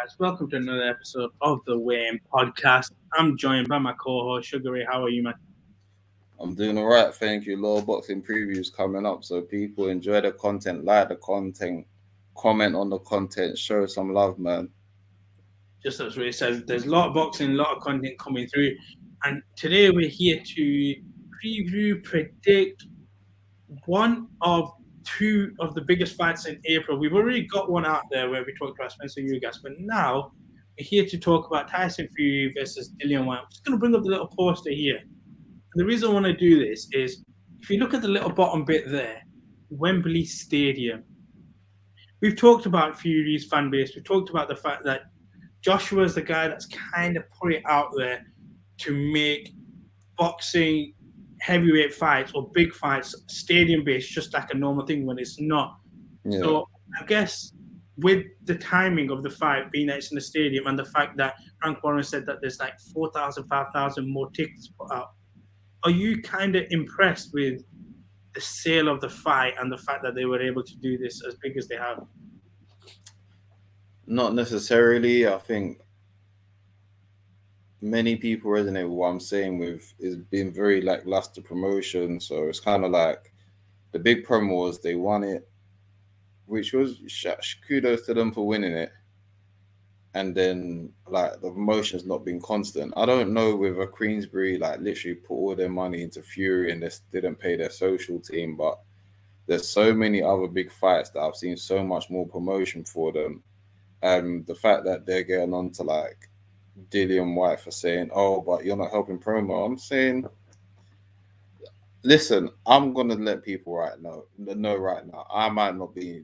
guys? Welcome to another episode of the Weigh-In Podcast. I'm joined by my co-host Sugar Ray. How are you, man? I'm doing all right, thank you. Lower boxing previews coming up, so people enjoy the content, like the content, comment on the content, show some love, man. Just as Ray said, there's a lot of boxing, a lot of content coming through, and today we're here to preview, predict one of two of the biggest fights in April. We've already got one out there where we talked about Spencer Eugas, but now we're here to talk about Tyson Fury versus Dillian Whyte. I'm just going to bring up the little poster here. And the reason I want to do this is if you look at the little bottom bit there, Wembley Stadium. We've talked about Fury's fan base. We've talked about the fact that Joshua's the guy that's kind of put it out there to make boxing heavyweight fights or big fights stadium based just like a normal thing when it's not. Yeah. So I guess with the timing of the fight being that it's in the stadium and the fact that Frank Warren said that there's like 4,000, 5,000 more tickets put out, are you kind of impressed with the sale of the fight and the fact that they were able to do this as big as they have? Not necessarily. I think many people resonate with what I'm saying with is being very lackluster promotion. So it's kind of like the big promo was they won it, which was kudos to them for winning it. And then like the promotion's not been constant. I don't know whether Queensbury like literally put all their money into Fury and they didn't pay their social team, but there's so many other big fights that I've seen so much more promotion for them. The fact that they're getting on to like Dilian Whyte for saying, "Oh, but you're not helping promo." I'm saying, listen, I'm gonna let people know right now.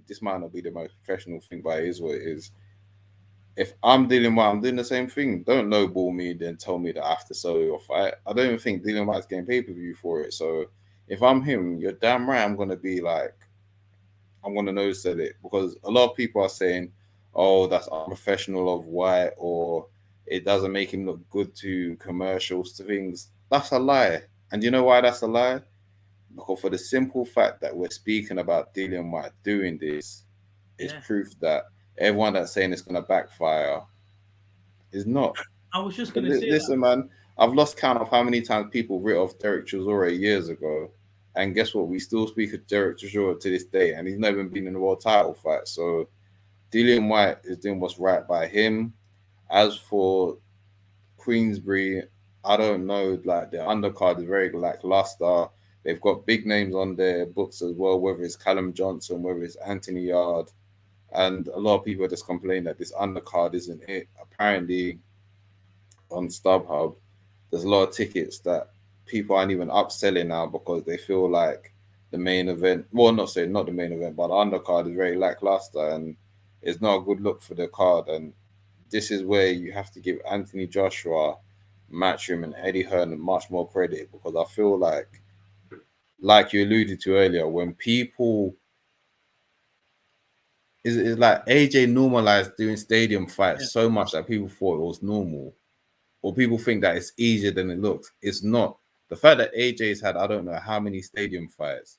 This might not be the most professional thing, but it is what it is. If I'm dealing with, I'm doing the same thing. Don't lowball me, then tell me that I have to sell your fight. I don't even think Dillian White's getting pay-per-view for it. So if I'm him, you're damn right I'm gonna be like, I'm gonna no sell it because a lot of people are saying, "Oh, that's unprofessional of White," or "It doesn't make him look good to commercials to things." That's a lie. And you know why that's a lie? Because for the simple fact that we're speaking about Dillian White doing this is proof that everyone that's saying it's going to backfire is not. I was just going to say Listen, man, I've lost count of how many times people writ off Derek Chisora years ago. And guess what? We still speak of Derek Chisora to this day, and he's never even been in a world title fight. So Dillian White is doing what's right by him. As for Queensbury, I don't know. Like their undercard is very lackluster. They've got big names on their books as well, whether it's Callum Johnson, whether it's Anthony Yard. And a lot of people just complain that this undercard isn't it. Apparently, on StubHub, there's a lot of tickets that people aren't even upselling now because they feel like the main event, well, not the main event, but the undercard is very lackluster and it's not a good look for the card. And this is where you have to give Anthony Joshua, Matchroom, and Eddie Hearn much more credit because I feel like you alluded to earlier, when people it's like AJ normalized doing stadium fights so much that people thought it was normal, or people think that it's easier than it looks. It's not. The fact that AJ's had I don't know how many stadium fights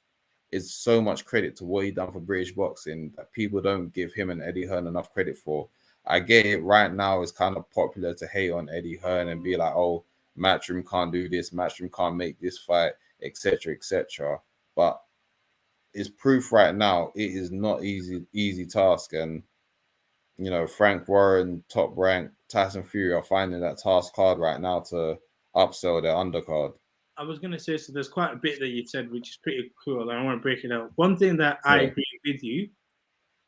is so much credit to what he done for British boxing that people don't give him and Eddie Hearn enough credit for. I get it. Right now, it's kind of popular to hate on Eddie Hearn and be like, "Oh, Matchroom can't do this. Matchroom can't make this fight, etc., etc." But it's proof right now it is not easy task, and you know Frank Warren, Top Rank, Tyson Fury are finding that task hard right now to upsell their undercard. I was going to say, so there's quite a bit that you said, which is pretty cool, and I want to break it out. One thing that I agree with you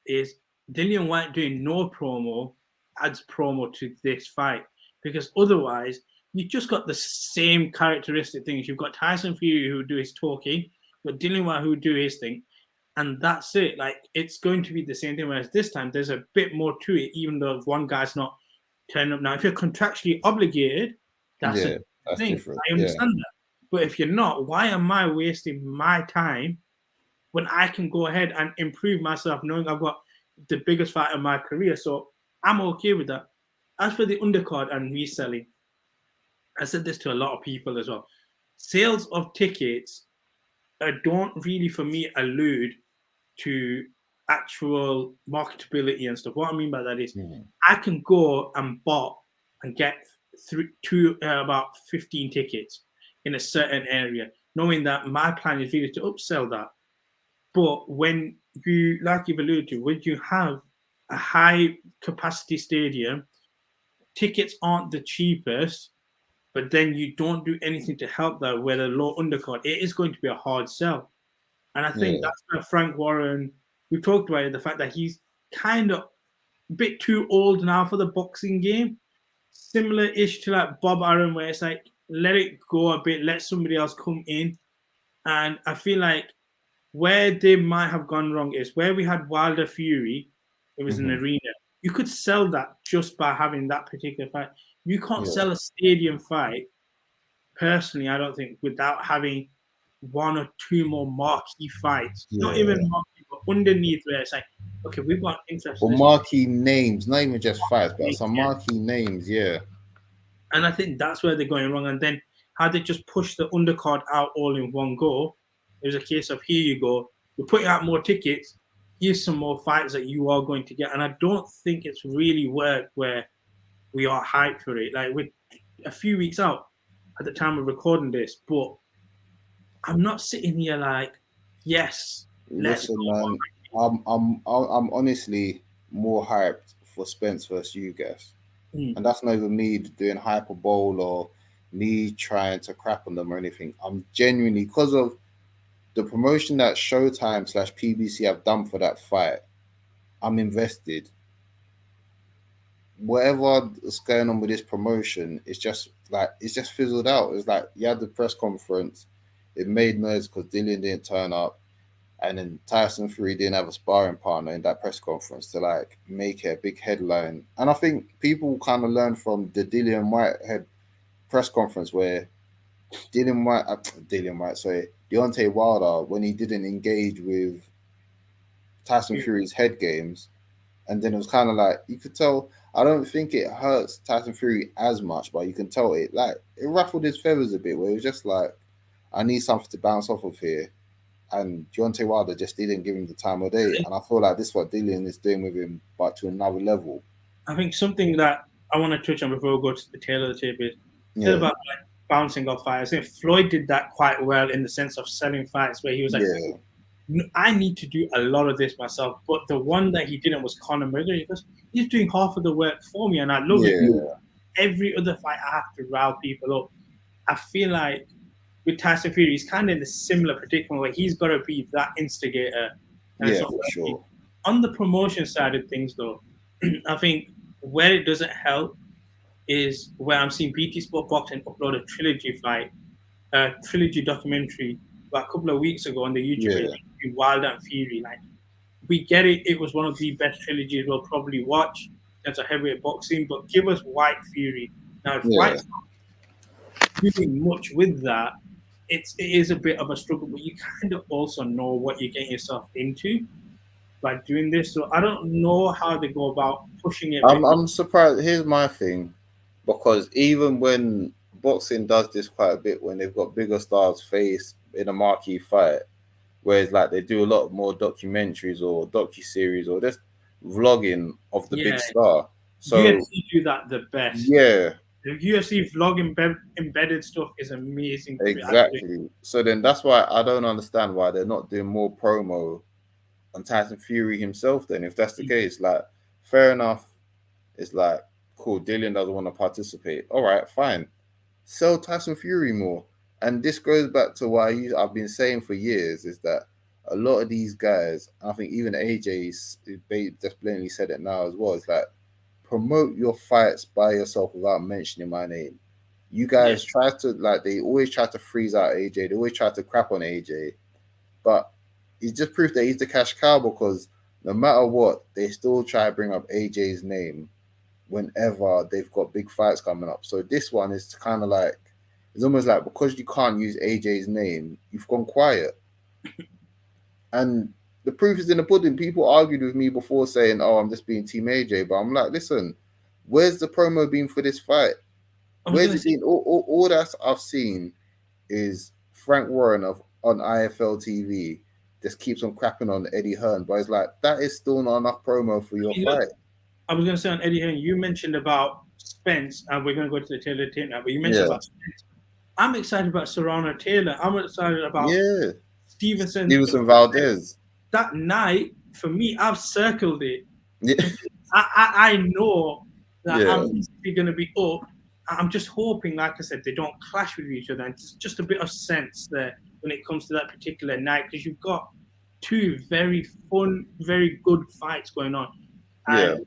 is Dillian Whyte doing no promo adds promo to this fight because otherwise you just got the same characteristic things. You've got Tyson Fury who do his talking, but Dillian Whyte who do his thing, and that's it. Like it's going to be the same thing. Whereas this time there's a bit more to it, even though one guy's not turning up. Now, if you're contractually obligated, that's a thing. Different. I understand that. But if you're not, why am I wasting my time when I can go ahead and improve myself, knowing I've got the biggest fight of my career? So I'm okay with that. As for the undercard and reselling, I said this to a lot of people as well. Sales of tickets don't really, for me, allude to actual marketability and stuff. What I mean by that is Mhm. I can go and bot and get about 15 tickets in a certain area, knowing that my plan is really to upsell that. But when you, like you've alluded to, when you have a high capacity stadium, tickets aren't the cheapest, but then you don't do anything to help that with a low undercard, it is going to be a hard sell. And I think Yeah, that's where Frank Warren, we talked about it, the fact that he's kind of a bit too old now for the boxing game. Similar-ish to like Bob Arum, where it's like, let it go a bit, let somebody else come in. And I feel like where they might have gone wrong is where we had Wilder Fury, it was an hmm arena. You could sell that just by having that particular fight. You can't yeah, sell a stadium fight, personally, I don't think, without having one or two more marquee fights. Not even yeah. marquee, but underneath where it's like, okay, we've got interest Or in this. marquee names, not even just fights, but some Yeah. marquee names. Yeah, And I think that's where they're going wrong. And then how they just push the undercard out all in one go. It was a case of here you go, we're putting out more tickets. Here's some more fights that you are going to get. And I don't think it's really worked where we are hyped for it. Like we're a few weeks out at the time of recording this, but I'm not sitting here like, yes, let's listen, go. man. I'm honestly more hyped for Spence versus you guys, Mm, and that's not even me doing hyperbole or me trying to crap on them or anything. I'm genuinely because of the promotion that Showtime slash PBC have done for that fight. I'm invested. Whatever is going on with this promotion, it's just fizzled out. It's like you had the press conference, it made noise because Dillian didn't turn up, and then Tyson Fury didn't have a sparring partner in that press conference to like make it a big headline. And I think people kind of learned from the Dillian Whitehead press conference where Dillian White, sorry, Deontay Wilder when he didn't engage with Tyson yeah. Fury's head games, and then it was kind of like you could tell. I don't think it hurts Tyson Fury as much, but you can tell it ruffled his feathers a bit. Where it was just like, I need something to bounce off of here, and Deontay Wilder just didn't give him the time of day. And I feel like this is what Dillian is doing with him, but to another level. I think something that I want to touch on before we go to the tail of the tape is Yeah, about like bouncing off fights. I think Floyd did that quite well in the sense of selling fights, where he was like, yeah, I need to do a lot of this myself. But the one that he didn't was Conor McGregor. He goes, he's doing half of the work for me, and I love it. yeah, Every other fight, I have to rile people up. I feel like with Tyson Fury, he's kind of in a similar predicament where he's got to be that instigator. And it's yeah, not for working. sure. On the promotion side of things, though, I think where it doesn't help is where I'm seeing BT Sport Boxing upload a trilogy fight, a trilogy documentary about a couple of weeks ago on the YouTube page, Yeah, Wilder and Fury. Like, we get it, it was one of the best trilogies we'll probably watch as a heavyweight boxing, but give us Whyte Fury. Now, if yeah. Whyte's not doing much with that, it is a bit of a struggle, but you kind of also know what you're getting yourself into by doing this. So I don't know how they go about pushing it a bit more. I'm surprised. Here's my thing, because even when boxing does this quite a bit, when they've got bigger stars face in a marquee fight, whereas like they do a lot more documentaries or docu series or just vlogging of the big Yeah, star. So UFC do that the best. yeah, The UFC vlog embedded stuff is amazing. exactly. So then that's why I don't understand why they're not doing more promo on Tyson Fury himself. Then if that's the case, like fair enough. It's like cool. Dillian doesn't want to participate. All right, fine. Sell Tyson Fury more. And this goes back to what I've been saying for years is that a lot of these guys, I think even AJ's just blatantly said it now as well. It's like promote your fights by yourself without mentioning my name. You Yeah, guys try to like they always try to freeze out AJ. They always try to crap on AJ, but he's just proved that he's the cash cow because no matter what, they still try to bring up AJ's name whenever they've got big fights coming up. So this one is kind of like it's almost like because you can't use AJ's name, you've gone quiet. And the proof is in the pudding. People argued with me before saying, "Oh, I'm just being Team AJ," but I'm like, listen, where's the promo been for this fight? I was Where's gonna it say, been? All that I've seen is Frank Warren of on IFL TV just keeps on crapping on Eddie Hearn, but it's like that is still not enough promo for your You know, fight. I was going to say on Eddie Hearn, you mentioned about Spence, and we're going to go to the Taylor tape now, but you mentioned Yeah, about Spence. I'm excited about Serrano Taylor. I'm excited about yeah. Stevenson. Stevenson Valdez. That night, for me, I've circled it. Yeah, I know that yeah, I'm going to be up. I'm just hoping, like I said, they don't clash with each other. And it's just a bit of sense there when it comes to that particular night, because you've got two very fun, very good fights going on. yeah. And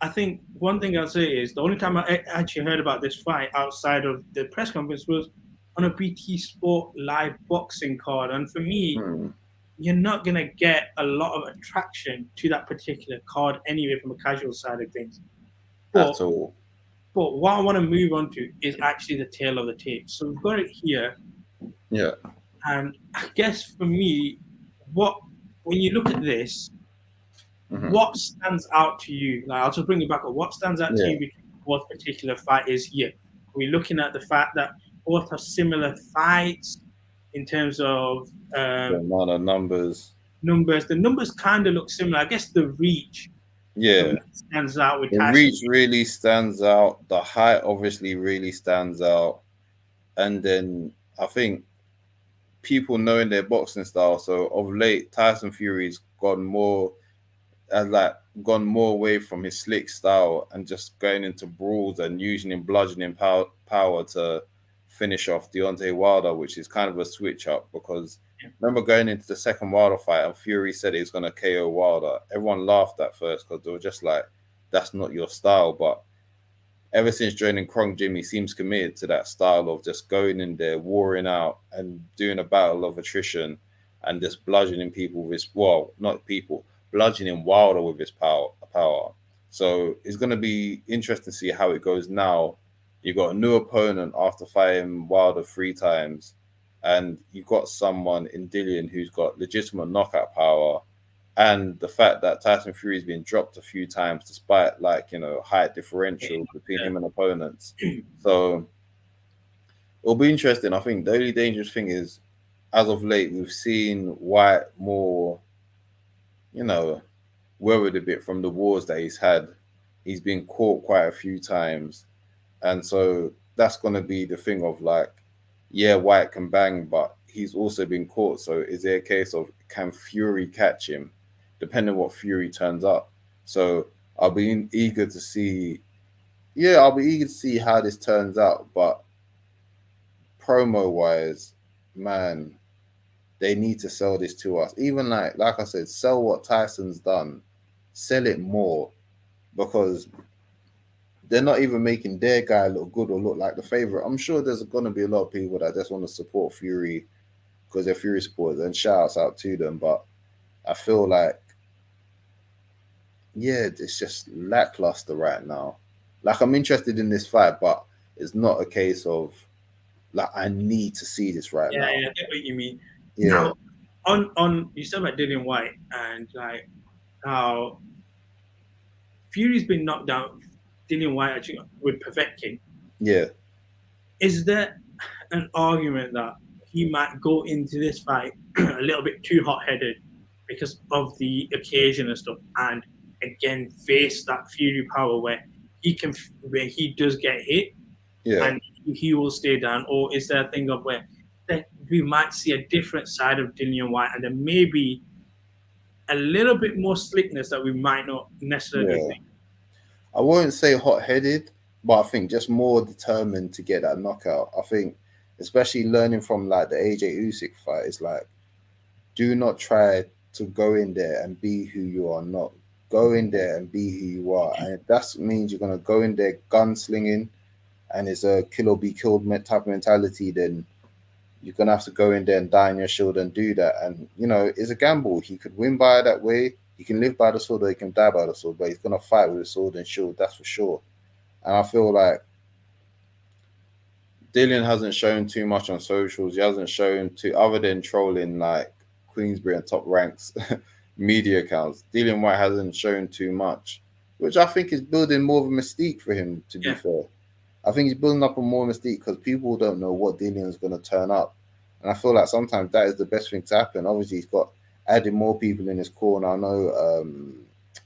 I think one thing I'll say is the only time I actually heard about this fight outside of the press conference was on a BT Sport live boxing card. And for me, you're not going to get a lot of attraction to that particular card anyway from a casual side of things. At all. But what I want to move on to is actually the tail of the tape. So we've got it here. Yeah. And I guess for me, when you look at this, what stands out to you? Like, I'll just bring it back up. What stands out to you between both particular fighters here? Are we looking at the fact that both have similar fights in terms of the amount of numbers? The numbers kind of look similar. I guess the reach stands out with the Tyson. reach really stands out. The height obviously really stands out. And then I think people knowing their boxing style. So of late, Tyson Fury's gone more away from his slick style and just going into brawls and using him bludgeoning power to finish off Deontay Wilder, which is kind of a switch up because remember going into the second Wilder fight and Fury said he's going to KO Wilder. Everyone laughed at first because they were just like, that's not your style. But ever since joining Krong Gym, he seems committed to that style of just going in there, warring out and doing a battle of attrition and just bludgeoning people with bludgeoning Wilder with his power. So it's going to be interesting to see how it goes now. You've got a new opponent after fighting Wilder 3 times, and you've got someone in Dillian who's got legitimate knockout power, and the fact that Tyson Fury's been dropped a few times despite height differential between him and opponents. So it'll be interesting. I think the only dangerous thing is, as of late, we've seen Whyte more, worried a bit from the wars that he's had. He's been caught quite a few times. And so that's going to be the thing of Whyte can bang, but he's also been caught. So is there a case of can Fury catch him, depending on what Fury turns up? So I'll be eager to see. Yeah, I'll be eager to see how this turns out. But promo-wise, man, they need to sell this to us. Even like I said, sell what Tyson's done. Sell it more, because they're not even making their guy look good or look like the favorite. I'm sure there's going to be a lot of people that just want to support Fury because they're Fury supporters, and shouts out to them. But I feel like, it's just lackluster right now. Like, I'm interested in this fight, but it's not a case of I need to see this right now. Yeah, I get what you mean. Yeah. Now, on you said about Dillian Whyte and how Fury's been knocked down. Dillian Whyte actually with perfecting. Yeah. Is there an argument that he might go into this fight a little bit too hot-headed because of the occasion and stuff, and again face that Fury power where he does get hit, and he will stay down? Or is there a thing of where we might see a different side of Dillian Whyte, and there may be a little bit more slickness that we might not necessarily think? I won't say hot-headed, but I think just more determined to get that knockout. I think, especially learning from the AJ Usyk fight, it's do not try to go in there and be who you are not. Go in there and be who you are. And if that means you're going to go in there gunslinging and it's a kill or be killed type of mentality, then you're going to have to go in there and die on your shield and do that. And, it's a gamble. He could win by that way. He can live by the sword or he can die by the sword, but he's going to fight with a sword and shield, that's for sure. And I feel like Dillian hasn't shown too much on socials. He hasn't shown other than trolling Queensbury and Top Ranks media accounts. Dillian Whyte hasn't shown too much, which I think is building more of a mystique for him, to be fair. I think he's building up a more mystique because people don't know what Dillian's going to turn up. And I feel like sometimes that is the best thing to happen. Obviously, he's got adding more people in his corner. I know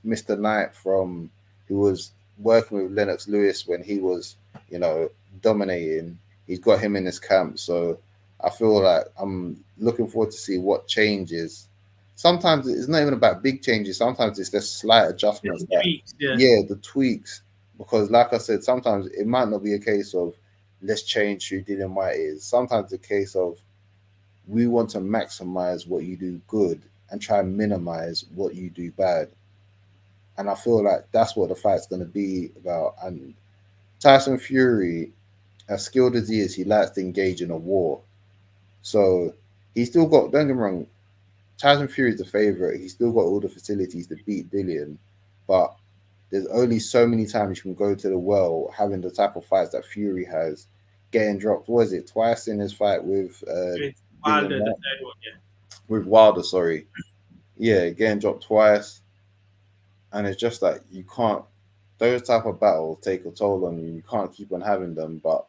Mr. Knight from who was working with Lennox Lewis when he was, you know, dominating. He's got him in his camp, so I feel like I'm looking forward to see what changes. Sometimes it's not even about big changes. Sometimes it's just slight adjustments that, Tweaks, yeah. yeah, the tweaks. Because, like I said, sometimes it might not be a case of let's change who Dillian Whyte is. Sometimes it's a case of we want to maximize what you do good and try and minimize what you do bad. And I feel like that's what the fight's going to be about. And Tyson Fury, as skilled as he is, he likes to engage in a war. So he's still got, don't get me wrong, Tyson Fury is the favorite. He's still got all the facilities to beat Dillian. But there's only so many times you can go to the well having the type of fights that Fury has, getting dropped. What is it? Twice in his fight with It's Dillian Wilder, the Whyte? third one, yeah. With Wilder, sorry. Yeah, getting dropped twice. And it's just like you can't those type of battles take a toll on you. You can't keep on having them, but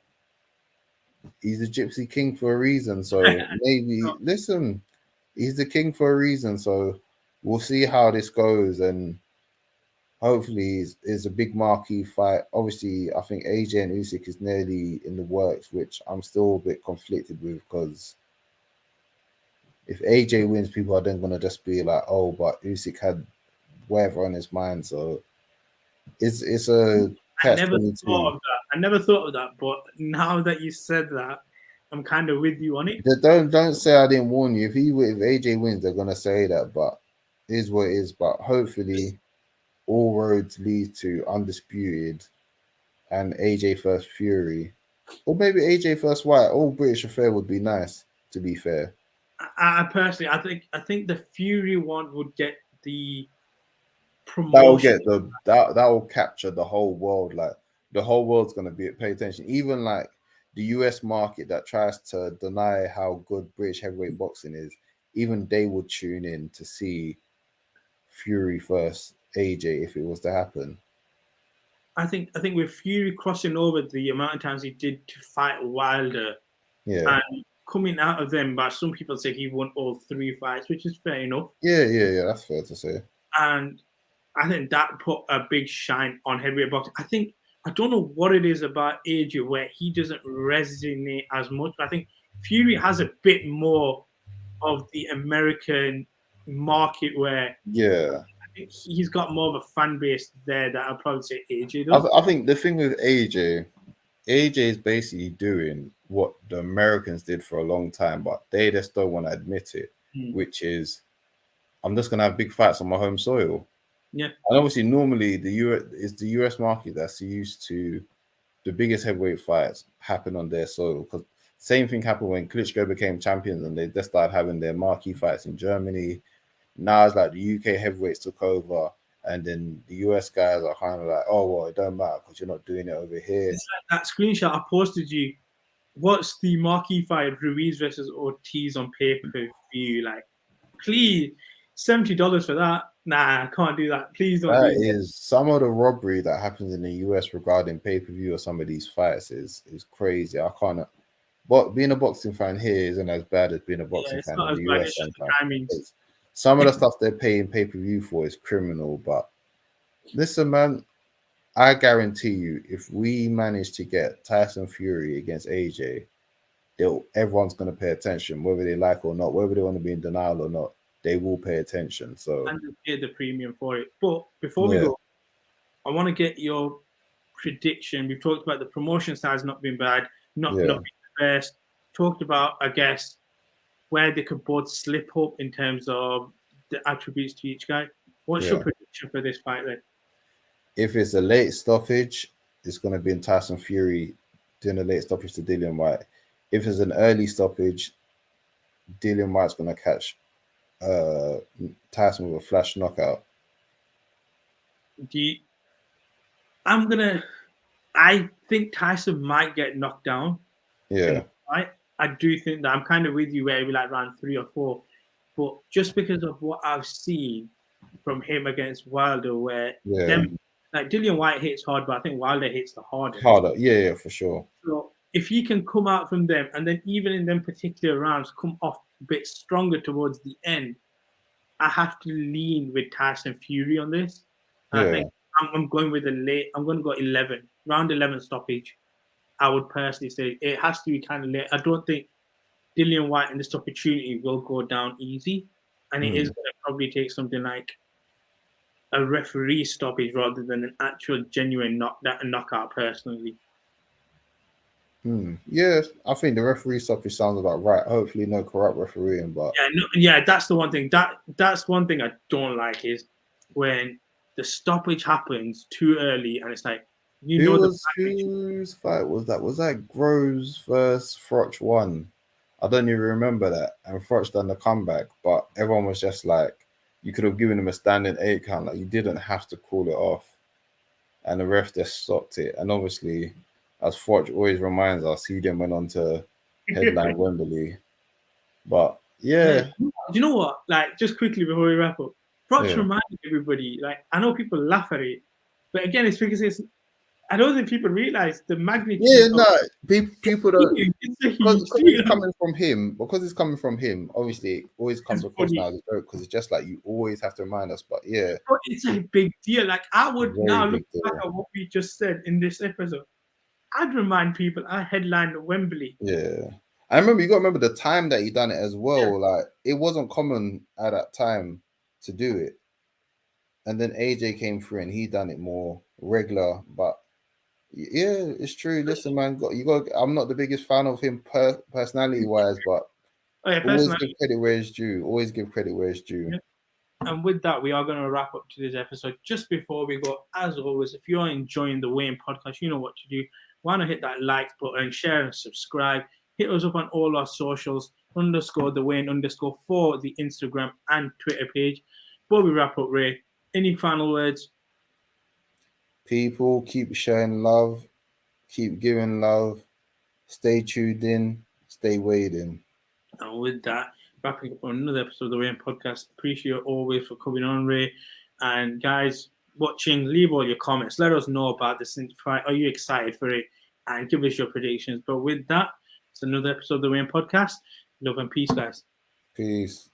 he's a Gypsy King for a reason. So maybe listen, he's the king for a reason. So we'll see how this goes, and hopefully it's a big marquee fight. Obviously, I think AJ and Usyk is nearly in the works, which I'm still a bit conflicted with because if AJ wins, people are then gonna just be like, "Oh, but Usyk had whatever on his mind." So it's a I catch never 22. thought of that. I never thought of that, but now that you said that, I'm kind of with you on it. Don't say I didn't warn you. If AJ wins, they're gonna say that, but it is what it is. But hopefully, all roads lead to undisputed and AJ first Fury, or maybe AJ first White. All British affair would be nice. To be fair, I personally, I think the Fury one would get the that will promotion. get that will capture the whole world. Like the whole world's gonna be pay attention. Even like the US market that tries to deny how good British heavyweight boxing is, even they would tune in to see Fury first AJ if it was to happen. I think with Fury crossing over the amount of times he did to fight Wilder Yeah. and coming out of them, but some people say he won all three fights, which is fair enough. Yeah. That's fair to say. And I think that put a big shine on heavyweight boxing. I don't know what it is about AJ where he doesn't resonate as much. I think Fury has a bit more of the American market where Yeah. I think he's got more of a fan base there that I'll probably say AJ does. I think the thing with AJ is basically doing what the Americans did for a long time, but they just don't want to admit it, which is I'm just gonna have big fights on my home soil. Yeah. And obviously normally the US market that's used to the biggest heavyweight fights happen on their soil. Because same thing happened when Klitschko became champions and they just started having their marquee fights in Germany. Now it's like the UK heavyweights took over, and then the US guys are kind of like, oh well, it don't matter because you're not doing it over here. It's like that screenshot I posted you. What's the marquee fight Ruiz versus Ortiz on pay-per-view? Like, please, $70 for that. Nah, I can't do that. Please don't That do that. is some of the robbery that happens in the US regarding pay-per-view or some of these fights is crazy. I can't. But being a boxing fan here isn't as bad as being a boxing Yeah, it's fan not in as the bad. US It's just the sometimes. timings. Some of the stuff they're paying pay-per-view for is criminal. But listen, man, I guarantee you, if we manage to get Tyson Fury against AJ, everyone's going to pay attention, whether they like or not, whether they want to be in denial or not. They will pay attention. So And they pay the premium for it. But before we yeah, go, I want to get your prediction. We've talked about the promotion size not being bad, not yeah, being the best. Talked about, I guess, where they could both slip up in terms of the attributes to each guy. What's your yeah. prediction for this fight then? If it's a late stoppage, it's going to be in Tyson Fury doing a late stoppage to Dillian Whyte. If it's an early stoppage, Dillian Whyte's going to catch uh, Tyson with a flash knockout. Do you, I'm gonna. I think Tyson might get knocked down. Yeah, Right. I do think that I'm kind of with you where it'll be like round 3 or 4. But just because of what I've seen from him against Wilder, where yeah. them like Dillian Whyte hits hard, but I think Wilder hits the hardest. Harder. Yeah, for sure. So if he can come out from them and then even in them particular rounds come off a bit stronger towards the end, I have to lean with Tyson Fury on this. And I Yeah. think I'm going with I'm going to go 11, round 11 stoppage. I would personally say it has to be kind of late. I don't think Dillian Whyte in this opportunity will go down easy. And it is going to probably take something like a referee stoppage rather than an actual genuine knockout personally. Yeah, I think the referee stoppage sounds about right. Hopefully, no corrupt refereeing, but That's the one thing. That's one thing I don't like is when the stoppage happens too early and it's like whose fight was that? Was that Groves versus Froch one? I don't even remember that. And Froch done the comeback, but everyone was just like, you could have given him a standing 8 count. Like you didn't have to call it off, and the ref just stopped it. And obviously, as Froch always reminds us, he then went on to headline Wembley. But yeah, Do you know what? Like, just quickly before we wrap up, Froch yeah. reminded everybody. Like, I know people laugh at it, but again, it's because I don't think people realize the magnitude. Yeah, of no, people don't It's a because huge it's deal. coming from him. Because it's coming from him, obviously, it always comes It's across funny, now as a joke because it's just like you always have to remind us. But yeah, but it's a big deal. Like, I would very now look big back deal. at what we just said in this episode. I'd remind people I headlined Wembley. Yeah, I remember. You got to remember the time that he done it as well. Yeah. Like it wasn't common at that time to do it, and then AJ came through and he done it more regular. But yeah, it's true. Listen, man, you got. I'm not the biggest fan of him personality wise, but Oh, yeah, always give personally. credit where it's due. Always give credit where it's due. Yeah. And with that, we are going to wrap up to this episode. Just before we go, as always, if you're enjoying the Wayne podcast, you know what to do. Why not hit that like button, share and subscribe. Hit us up on all our socials, _ the Wayne _ for the Instagram and Twitter page. Before we wrap up, Ray, any final words? People keep showing love, keep giving love. Stay tuned in. Stay waiting. And with that, wrapping up on another episode of the Wayne podcast. Appreciate you always for coming on, Ray. And guys watching, leave all your comments. Let us know about this fight. Are you excited for it? And give us your predictions. But with that, it's another episode of the Wayne podcast. Love and peace, guys. Peace.